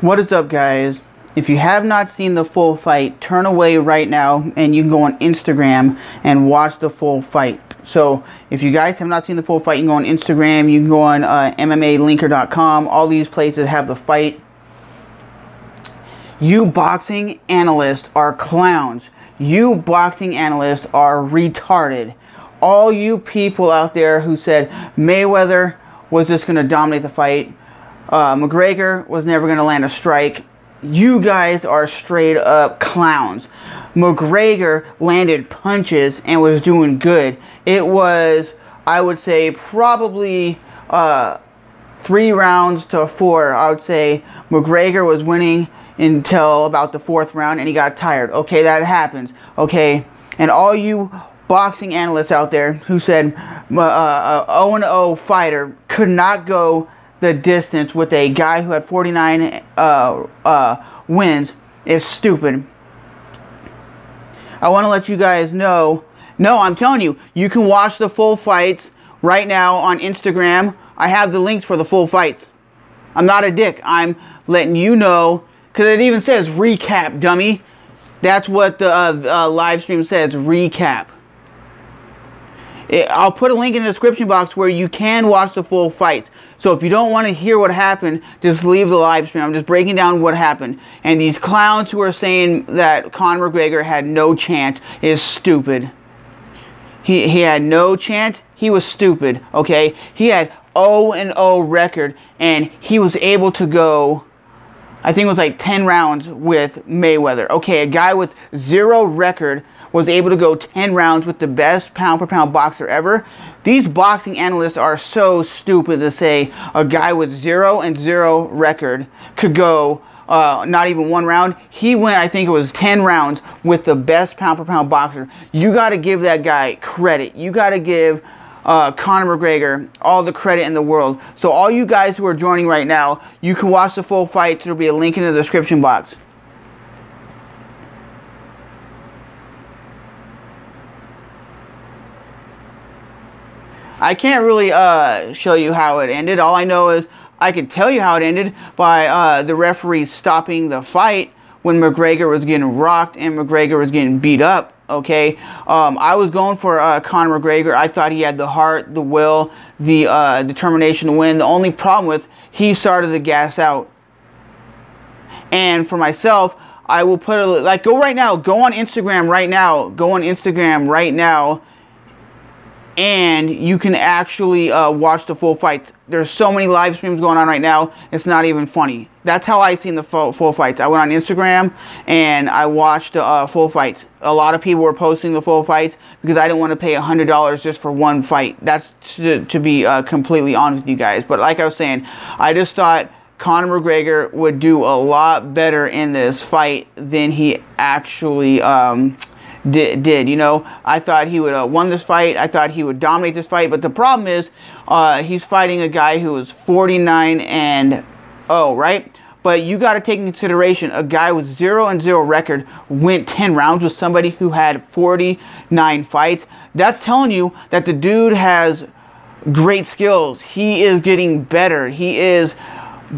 What is up, guys? If you have not seen the full fight, turn away right now and you can go on Instagram and watch the full fight. So if you guys have not seen the full fight, you can go on Instagram, you can go on MMAlinker.com. All these places have the fight. You boxing analysts are clowns. You boxing analysts are retarded. All you people out there who said Mayweather was just going to dominate the fight, McGregor was never going to land a strike, you guys are straight up clowns. McGregor landed punches and was doing good. It was, I would say, probably 3 rounds to 4. I would say McGregor was winning until about the 4th round and he got tired. Okay, that happens. Okay, and all you boxing analysts out there who said 0-0 fighter could not go the distance with a guy who had 49 wins is stupid. I want to let you guys know, no, I'm telling you, you can watch the full fights right now on Instagram. I have the links for the full fights. I'm not a dick. I'm letting you know, because it even says recap, dummy. That's what the live stream says, recap. I'll put a link in the description box where you can watch the full fights. So if you don't want to hear what happened, just leave the live stream. I'm just breaking down what happened. And these clowns who are saying that Conor McGregor had no chance is stupid. He had no chance. He was stupid, okay? He had 0-0 record, and he was able to go, I think it was like 10 rounds with Mayweather. Okay, a guy with 0 record was able to go 10 rounds with the best pound-for-pound boxer ever. These boxing analysts are so stupid to say a guy with 0-0 record could go not even 1 round. He went, I think it was 10 rounds with the best pound-for-pound boxer. You got to give that guy credit. You got to give Conor McGregor all the credit in the world. So all you guys who are joining right now, you can watch the full fight. There will be a link in the description box. I can't really show you how it ended. All I know is I can tell you how it ended by the referee stopping the fight when McGregor was getting rocked and McGregor was getting beat up. Okay, I was going for Conor McGregor. I thought he had the heart, the will, the determination to win. The only problem with he started to gas out. And for myself, I will put go right now. Go on Instagram right now. Go on Instagram right now. And you can actually watch the full fights. There's so many live streams going on right now, it's not even funny. That's how I seen the full fights. I went on Instagram and I watched the full fights. A lot of people were posting the full fights because I didn't want to pay $100 just for one fight. That's to be completely honest with you guys. But like I was saying, I just thought Conor McGregor would do a lot better in this fight than he actually did. You know, I thought he would have won this fight. I thought he would dominate this fight. But the problem is he's fighting a guy who is 49-0, right? But you got to take into consideration a guy with 0-0 record went 10 rounds with somebody who had 49 fights. That's telling you that the dude has great skills. He is getting better. He is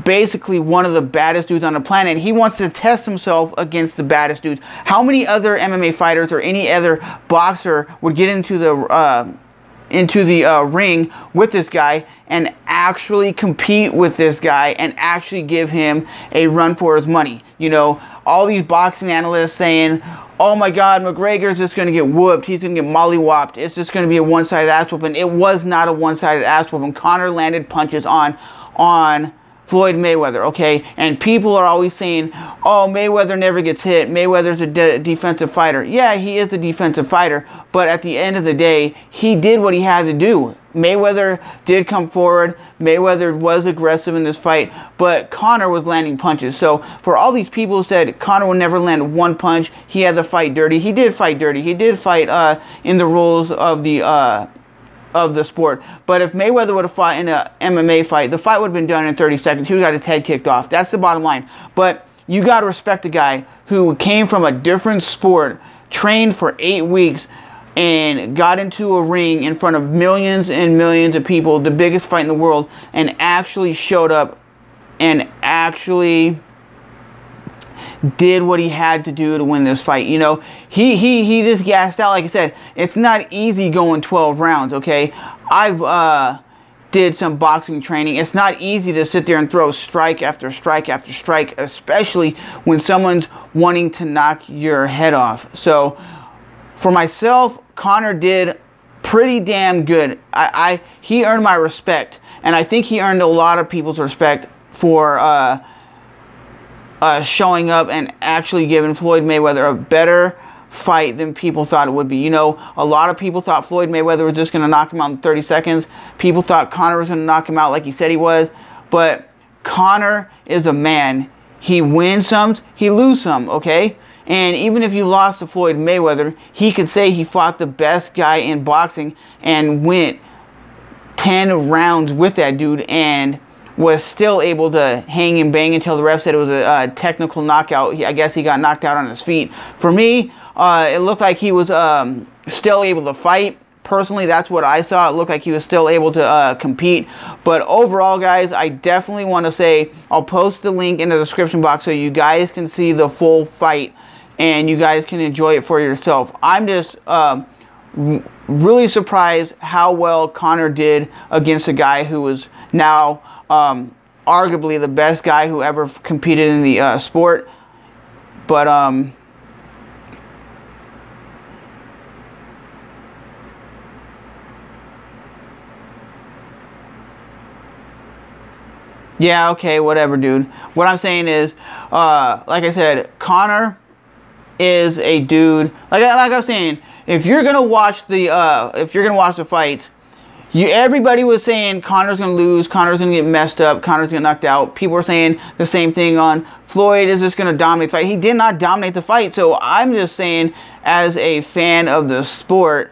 basically one of the baddest dudes on the planet. He wants to test himself against the baddest dudes. How many other MMA fighters or any other boxer would get into the ring with this guy and actually compete with this guy and actually give him a run for his money? You know, all these boxing analysts saying, oh my God, McGregor's just going to get whooped. He's going to get mollywopped. It's just going to be a one-sided ass whooping. It was not a one-sided ass whooping. Conor landed punches on Floyd Mayweather, okay? And people are always saying, oh, Mayweather never gets hit. Mayweather's a defensive fighter. Yeah, he is a defensive fighter, but at the end of the day, he did what he had to do. Mayweather did come forward. Mayweather was aggressive in this fight, but Conor was landing punches. So for all these people who said Conor would never land one punch, he had to fight dirty. He did fight dirty. He did fight in the rules of the sport. But if Mayweather would have fought in an MMA fight, the fight would have been done in 30 seconds. He would have got his head kicked off. That's the bottom line. But you got to respect a guy who came from a different sport, trained for 8 weeks, and got into a ring in front of millions and millions of people, the biggest fight in the world, and actually showed up and actually did what he had to do to win this fight. You know, he just gassed out. Like I said, it's not easy going 12 rounds, okay? I've did some boxing training. It's not easy to sit there and throw strike after strike after strike, especially when someone's wanting to knock your head off. So for myself, Conor did pretty damn good. He earned my respect, and I think he earned a lot of people's respect for showing up and actually giving Floyd Mayweather a better fight than people thought it would be. You know, a lot of people thought Floyd Mayweather was just going to knock him out in 30 seconds. People thought Conor was going to knock him out like he said he was. But Conor is a man. He wins some, he loses some, okay? And even if you lost to Floyd Mayweather, he could say he fought the best guy in boxing and went 10 rounds with that dude and was still able to hang and bang until the ref said it was a technical knockout. I guess he got knocked out on his feet. For me, it looked like he was still able to fight. Personally, that's what I saw. It looked like he was still able to compete. But overall, guys, I definitely want to say, I'll post the link in the description box so you guys can see the full fight and you guys can enjoy it for yourself. I'm just really surprised how well Conor did against a guy who was now arguably the best guy who ever competed in the sport. But yeah, okay, whatever, dude. What I'm saying is, like I said, Conor is a dude. Like I was saying, if you're gonna watch the fights, everybody was saying Conor's gonna lose, Conor's gonna get messed up, Conor's gonna get knocked out. People were saying the same thing on Floyd is just gonna dominate the fight. He did not dominate the fight. So I'm just saying, as a fan of the sport,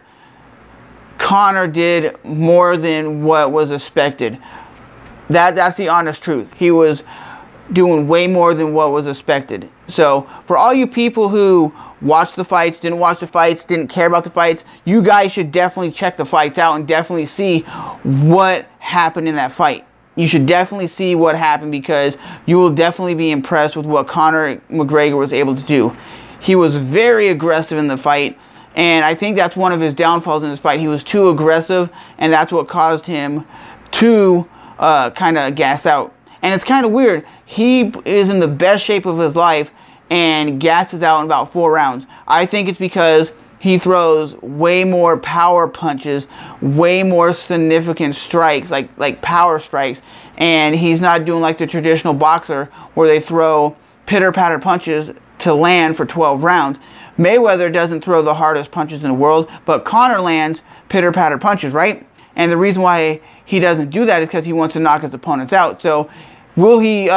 Conor did more than what was expected. That's the honest truth. He was doing way more than what was expected. So for all you people who watched the fights, didn't watch the fights, didn't care about the fights, you guys should definitely check the fights out and definitely see what happened in that fight. You should definitely see what happened, because you will definitely be impressed with what Conor McGregor was able to do. He was very aggressive in the fight, and I think that's one of his downfalls in this fight. He was too aggressive, and that's what caused him to kind of gas out. And it's kind of weird. He is in the best shape of his life and gasses out in about 4 rounds. I think it's because he throws way more power punches, way more significant strikes, like power strikes, and he's not doing like the traditional boxer where they throw pitter-patter punches to land for 12 rounds. Mayweather doesn't throw the hardest punches in the world, but Conor lands pitter-patter punches, right? And the reason why he doesn't do that is because he wants to knock his opponents out. So will he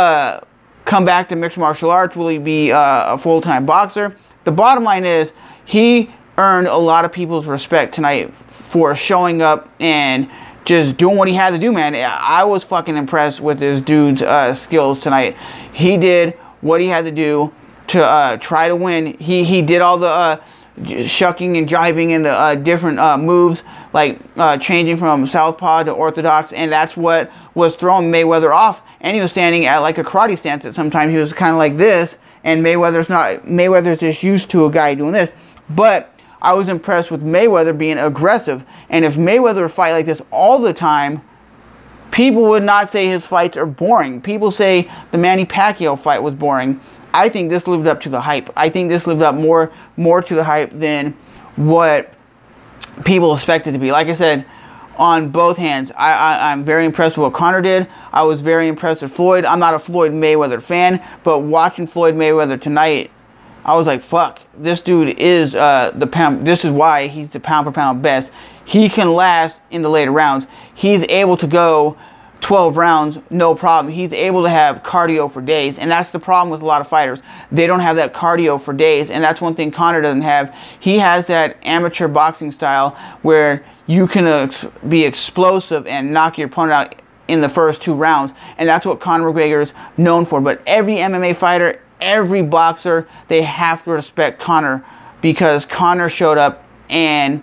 come back to mixed martial arts? Will he be a full-time boxer? The bottom line is he earned a lot of people's respect tonight for showing up and just doing what he had to do, man. I was fucking impressed with this dude's skills tonight. He did what he had to do to try to win. He did all the shucking and jiving and the different moves, like changing from southpaw to orthodox, and that's what was throwing Mayweather off. And he was standing at like a karate stance at sometimes. He was kind of like this, and Mayweather's just used to a guy doing this. But I was impressed with Mayweather being aggressive, and if Mayweather would fight like this all the time, people would not say his fights are boring. People say the Manny Pacquiao fight was boring. I think this lived up to the hype. I think this lived up more to the hype than what people expected to be. Like I said, on both hands, I'm very impressed with what Conor did. I was very impressed with Floyd. I'm not a Floyd Mayweather fan, but watching Floyd Mayweather tonight, I was like, fuck, this dude is the pound. This is why he's the pound for pound best. He can last in the later rounds. He's able to go 12 rounds, no problem. He's able to have cardio for days, and that's the problem with a lot of fighters. They don't have that cardio for days, and that's one thing Conor doesn't have. He has that amateur boxing style where you can be explosive and knock your opponent out in the first 2 rounds, and that's what Conor McGregor is known for. But every MMA fighter, every boxer, they have to respect Conor, because Conor showed up and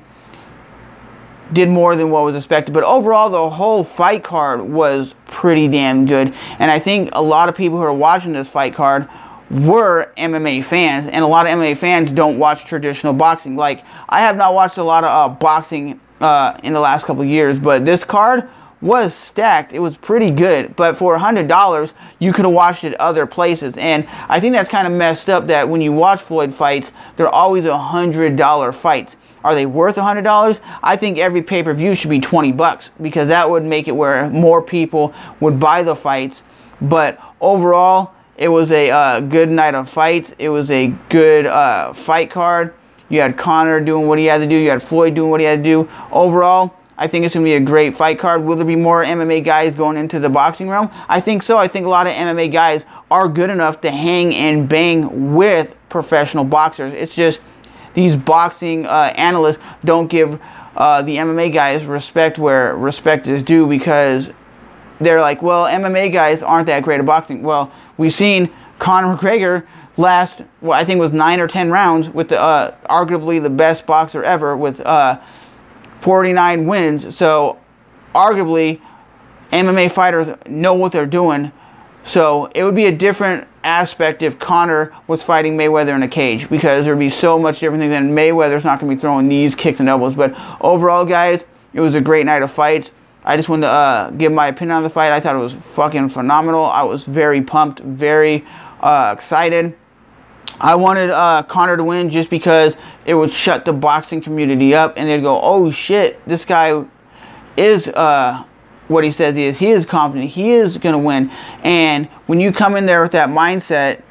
did more than what was expected. But overall, the whole fight card was pretty damn good. And I think a lot of people who are watching this fight card were MMA fans, and a lot of MMA fans don't watch traditional boxing. Like, I have not watched a lot of boxing in the last couple of years, but this card was stacked. It was pretty good, but for $100 you could have watched it other places. And I think that's kind of messed up, that when you watch Floyd fights, they're always $100 fights. Are they worth $100? I think every pay-per-view should be $20, because that would make it where more people would buy the fights. But overall, it was a good night of fights. It was a good fight card. You had Conor doing what he had to do. You had Floyd doing what he had to do. Overall, I think it's going to be a great fight card. Will there be more MMA guys going into the boxing realm? I think so. I think a lot of MMA guys are good enough to hang and bang with professional boxers. It's just these boxing analysts don't give the MMA guys respect where respect is due, because they're like, well, MMA guys aren't that great at boxing. Well, we've seen Conor McGregor last, well, I think it was 9 or 10 rounds with the arguably the best boxer ever with 49 wins. So arguably MMA fighters know what they're doing. So it would be a different aspect if Conor was fighting Mayweather in a cage, because there would be so much different thing than Mayweather's not going to be throwing knees, kicks, and elbows. But overall, guys, it was a great night of fights. I just wanted to give my opinion on the fight. I thought it was fucking phenomenal. I was very pumped, very excited. I wanted Conor to win just because it would shut the boxing community up, and they'd go, oh shit, this guy is what he says he is. He is confident. He is going to win. And when you come in there with that mindset,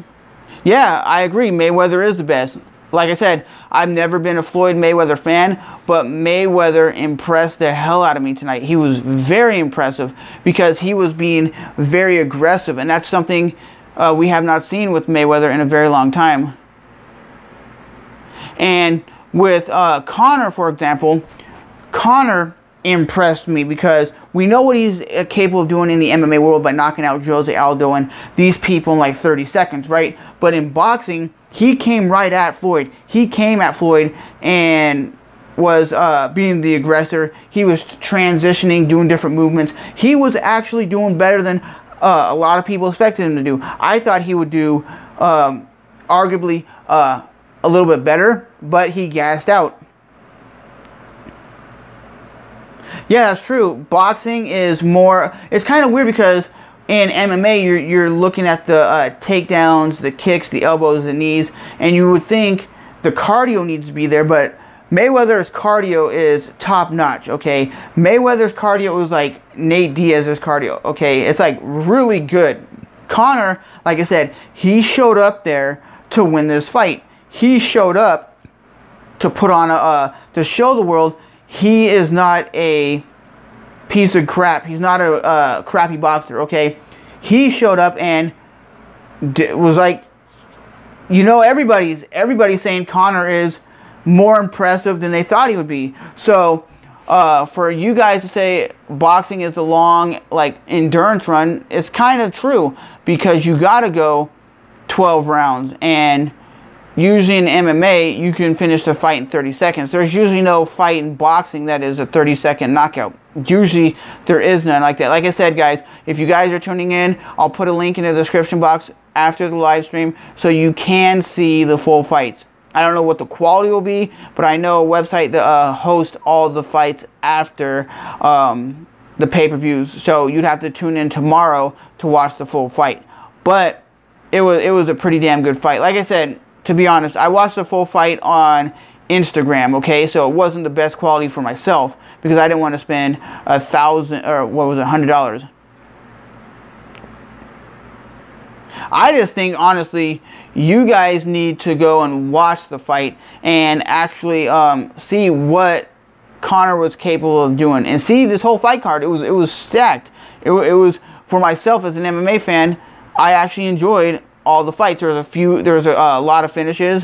yeah, I agree, Mayweather is the best. Like I said, I've never been a Floyd Mayweather fan, but Mayweather impressed the hell out of me tonight. He was very impressive because he was being very aggressive, and that's something we have not seen with Mayweather in a very long time. And with Conor, for example, Conor impressed me because we know what he's capable of doing in the MMA world by knocking out Jose Aldo and these people in like 30 seconds, right? But in boxing, he came right at Floyd. He came at Floyd and was being the aggressor. He was transitioning, doing different movements. He was actually doing better than a lot of people expected him to do. I thought he would do arguably a little bit better, but he gassed out. Yeah, that's true. Boxing is more, it's kind of weird because in MMA you're looking at the takedowns, the kicks, the elbows, the knees, and you would think the cardio needs to be there, but Mayweather's cardio is top notch, okay? Mayweather's cardio is like Nate Diaz's cardio, okay? It's like really good. Conor, like I said, he showed up there to win this fight. He showed up to put on to show the world he is not a piece of crap. He's not a crappy boxer, okay? He showed up and was like, you know, everybody's saying Conor is more impressive than they thought he would be. So for you guys to say boxing is a long like endurance run, it's kind of true, because you got to go 12 rounds, and usually in MMA you can finish the fight in 30 seconds. There's usually no fight in boxing that is a 30-second knockout. Usually there is none like that. Like I said, guys, if you guys are tuning in, I'll put a link in the description box after the live stream so you can see the full fights. I don't know what the quality will be, but I know a website that hosts all the fights after the pay-per-views. So you'd have to tune in tomorrow to watch the full fight. But it was a pretty damn good fight. Like I said, to be honest, I watched the full fight on Instagram, okay? So it wasn't the best quality for myself because I didn't want to spend $100. I just think, honestly, you guys need to go and watch the fight and actually see what Conor was capable of doing, and see this whole fight card. It was stacked. It was, for myself as an MMA fan, I actually enjoyed all the fights. There was a lot of finishes.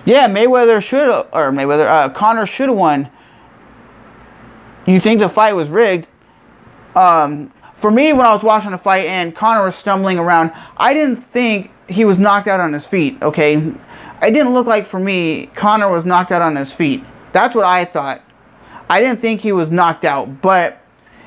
Yeah, Conor should have won. You think the fight was rigged? For me, when I was watching the fight and Conor was stumbling around, I didn't think he was knocked out on his feet, okay? It didn't look like, for me, Conor was knocked out on his feet. That's what I thought. I didn't think he was knocked out, but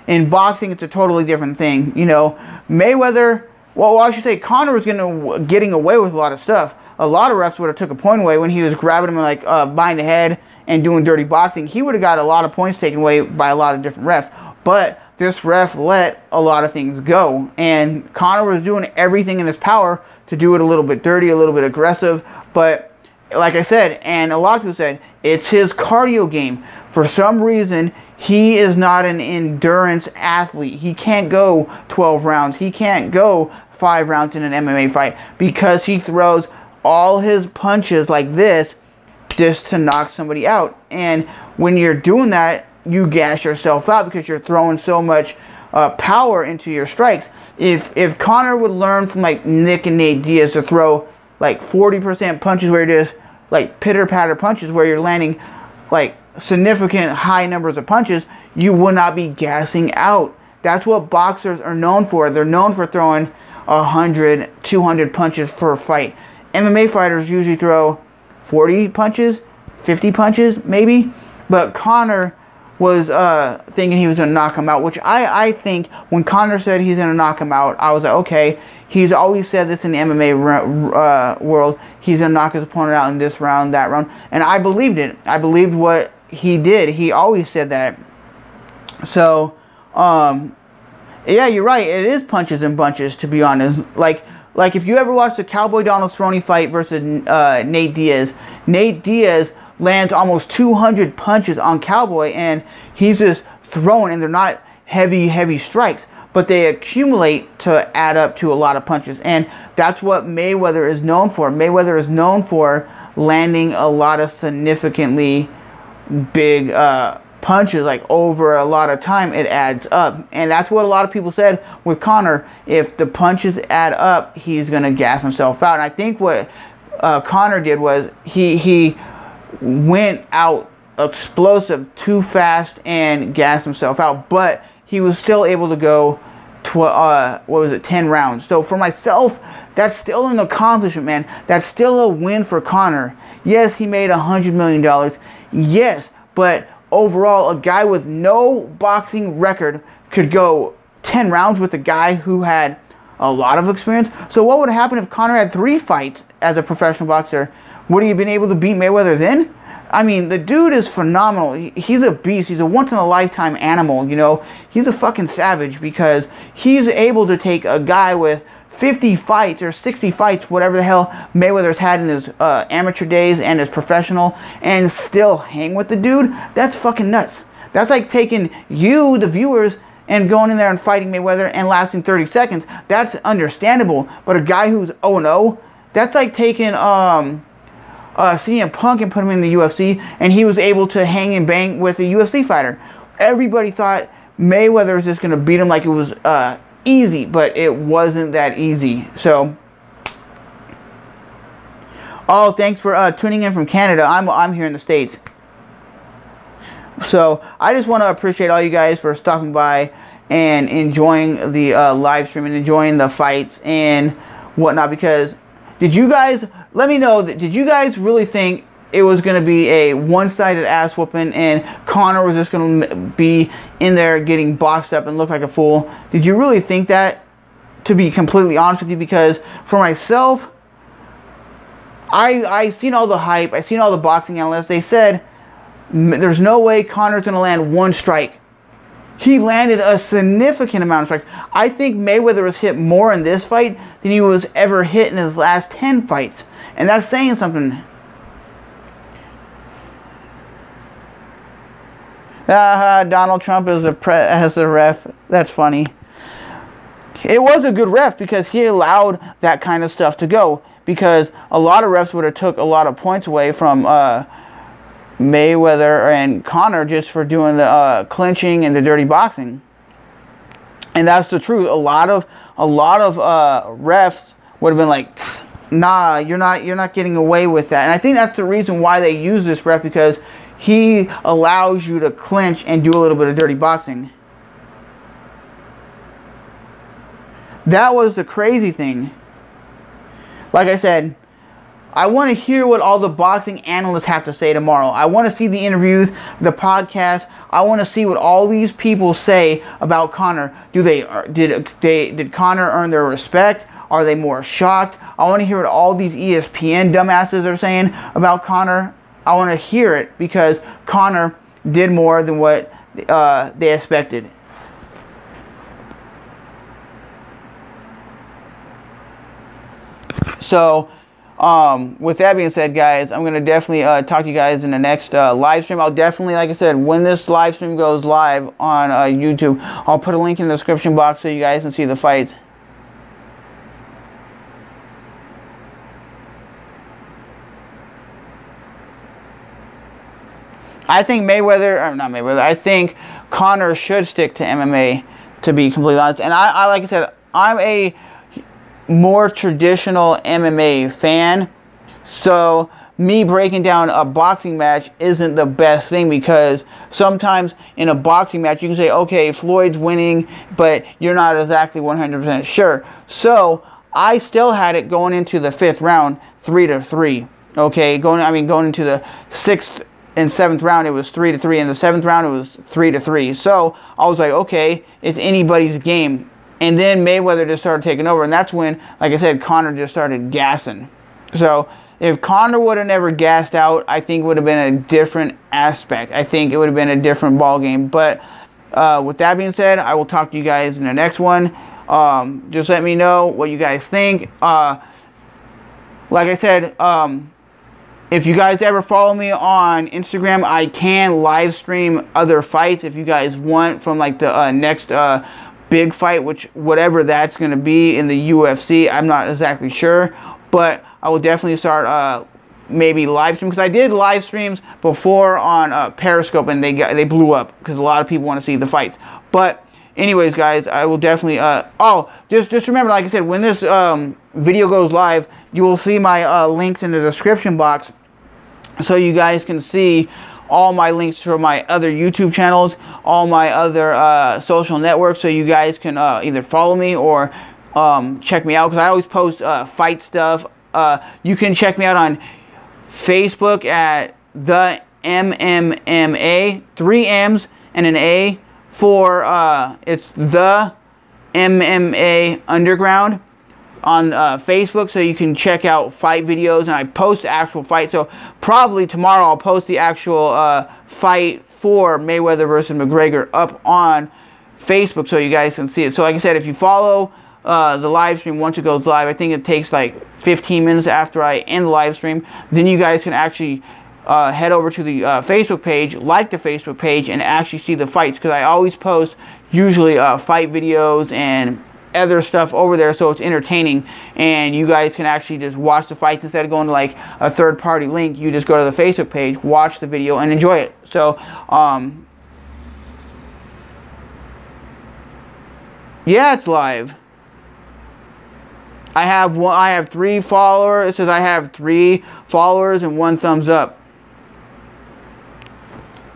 in boxing, it's a totally different thing. You know, Mayweather, well, I should say Conor was getting away with a lot of stuff. A lot of refs would have took a point away when he was grabbing him like behind the head and doing dirty boxing. He would have got a lot of points taken away by a lot of different refs. But this ref let a lot of things go. And Conor was doing everything in his power to do it a little bit dirty, a little bit aggressive. But like I said, and a lot of people said, it's his cardio game. For some reason, he is not an endurance athlete. He can't go 12 rounds. He can't go 5 rounds in an MMA fight because he throws all his punches like this just to knock somebody out. And when you're doing that, you gas yourself out because you're throwing so much power into your strikes. If Conor would learn from like Nick and Nate Diaz to throw like 40% punches where you're just like pitter-patter punches where you're landing like significant high numbers of punches, you will not be gassing out. That's what boxers are known for. They're known for throwing 100, 200 punches per fight. MMA fighters usually throw 40 punches, 50 punches maybe, but Conor was thinking he was going to knock him out, which I think when Conor said he's going to knock him out, I was like, okay, he's always said this in the MMA world, he's going to knock his opponent out in this round, that round, and I believed it. I believed what he did. He always said that. So, yeah, you're right, it is punches and bunches, to be honest. Like if you ever watched the Cowboy Donald Cerrone fight versus Nate Diaz lands almost 200 punches on Cowboy, and he's just throwing, and they're not heavy strikes, but they accumulate to add up to a lot of punches, and that's what Mayweather is known for. Mayweather is known for landing a lot of significantly big punches, like over a lot of time. It adds up, and that's what a lot of people said with Conor. If the punches add up, he's gonna gas himself out. And I think what Conor did was he went out explosive too fast and gassed himself out, but he was still able to go 10 rounds. So for myself, that's still an accomplishment, man. That's still a win for Conor. Yes, he made $100 million. Yes, but overall, a guy with no boxing record could go 10 rounds with a guy who had a lot of experience. So what would happen if Conor had 3 fights as a professional boxer? Would he have been able to beat Mayweather then? I mean, the dude is phenomenal. He's a beast. He's a once-in-a-lifetime animal, you know. He's a fucking savage because he's able to take a guy with 50 fights or 60 fights, whatever the hell Mayweather's had in his amateur days and his professional, and still hang with the dude. That's fucking nuts. That's like taking you, the viewers, and going in there and fighting Mayweather and lasting 30 seconds. That's understandable. But a guy who's 0-0, that's like taking CM Punk and put him in the UFC, and he was able to hang and bang with a UFC fighter. Everybody thought Mayweather was just going to beat him like it was easy, but it wasn't that easy. So, oh, thanks for tuning in from Canada. I'm here in the States. So, I just want to appreciate all you guys for stopping by and enjoying the live stream and enjoying the fights and whatnot, because did you guys, let me know, did you guys really think it was going to be a one-sided ass whooping and Conor was just going to be in there getting boxed up and look like a fool? Did you really think that, to be completely honest with you? Because for myself, I seen all the hype, I seen all the boxing analysts, they said there's no way Conor's going to land one strike. He landed a significant amount of strikes. I think Mayweather was hit more in this fight than he was ever hit in his last 10 fights. And that's saying something. Donald Trump as a ref. That's funny. It was a good ref because he allowed that kind of stuff to go. Because a lot of refs would have took a lot of points away from Mayweather and Conor just for doing the clinching and the dirty boxing. And that's the truth. A lot of refs would have been like, nah, you're not getting away with that. And I think that's the reason why they use this ref, because he allows you to clinch and do a little bit of dirty boxing. That was the crazy thing. Like I said, I want to hear what all the boxing analysts have to say tomorrow. I want to see the interviews, the podcast. I want to see what all these people say about Conor. Did Conor earn their respect? Are they more shocked? I want to hear what all these ESPN dumbasses are saying about Conor. I want to hear it because Conor did more than what they expected. So, with that being said, guys, I'm going to definitely talk to you guys in the next live stream. I'll definitely, like I said, when this live stream goes live on YouTube, I'll put a link in the description box so you guys can see the fights. I think I think Conor should stick to MMA, to be completely honest. And I like I said, I'm a more traditional MMA fan, so me breaking down a boxing match isn't the best thing, because sometimes in a boxing match you can say, okay, Floyd's winning, but you're not exactly 100% sure. So I still had it going into the 5th round 3-3. Okay, going into the 6th and 7th round it was 3-3, and the 7th round it was 3-3. So I was like, okay, it's anybody's game. And then Mayweather just started taking over, and that's when, like I said, Conor just started gassing. So if Conor would have never gassed out, I think it would have been a different aspect. I think it would have been a different ball game. But with that being said, I will talk to you guys in the next one. Just let me know what you guys think. Like I said, if you guys ever follow me on Instagram, I can live stream other fights if you guys want, from like the next big fight, whatever that's going to be in the UFC. I'm not exactly sure, but I will definitely start maybe live stream, because I did live streams before on Periscope, and they blew up because a lot of people want to see the fights. But anyways, guys, I will definitely just remember, like I said, when this video goes live, you will see my links in the description box, so you guys can see all my links for my other YouTube channels, all my other social networks, so you guys can either follow me or check me out, because I always post fight stuff. You can check me out on Facebook at the MMMA, 3 M's and an A, for it's the MMA Underground on Facebook, so you can check out fight videos, and I post the actual fight. So probably tomorrow I'll post the actual fight for Mayweather versus McGregor up on Facebook, so you guys can see it. So like I said, if you follow the live stream once it goes live, I think it takes like 15 minutes after I end the live stream, then you guys can actually head over to the Facebook page, like the Facebook page, and actually see the fights, because I always post usually fight videos and other stuff over there, so it's entertaining, and you guys can actually just watch the fights instead of going to like a third-party link. You just go to the Facebook page, watch the video, and enjoy it. So yeah, it's live. I have 3 followers. It says I have 3 followers and 1 thumbs up.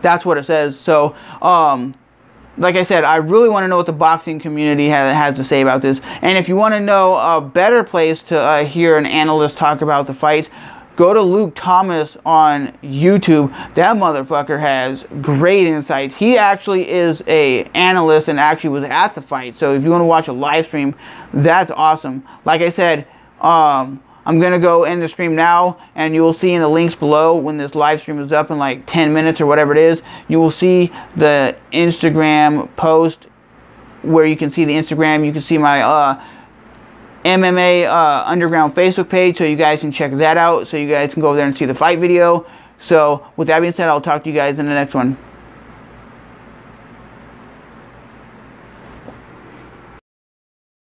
That's what it says. So like I said, I really want to know what the boxing community has to say about this. And if you want to know a better place to hear an analyst talk about the fights, go to Luke Thomas on YouTube. That motherfucker has great insights. He actually is a analyst and actually was at the fight. So if you want to watch a live stream, that's awesome. Like I said, I'm going to go end the stream now, and you will see in the links below, when this live stream is up in like 10 minutes or whatever it is, you will see the Instagram post where you can see the Instagram. You can see my MMA Underground Facebook page, so you guys can check that out, so you guys can go over there and see the fight video. So with that being said, I'll talk to you guys in the next one.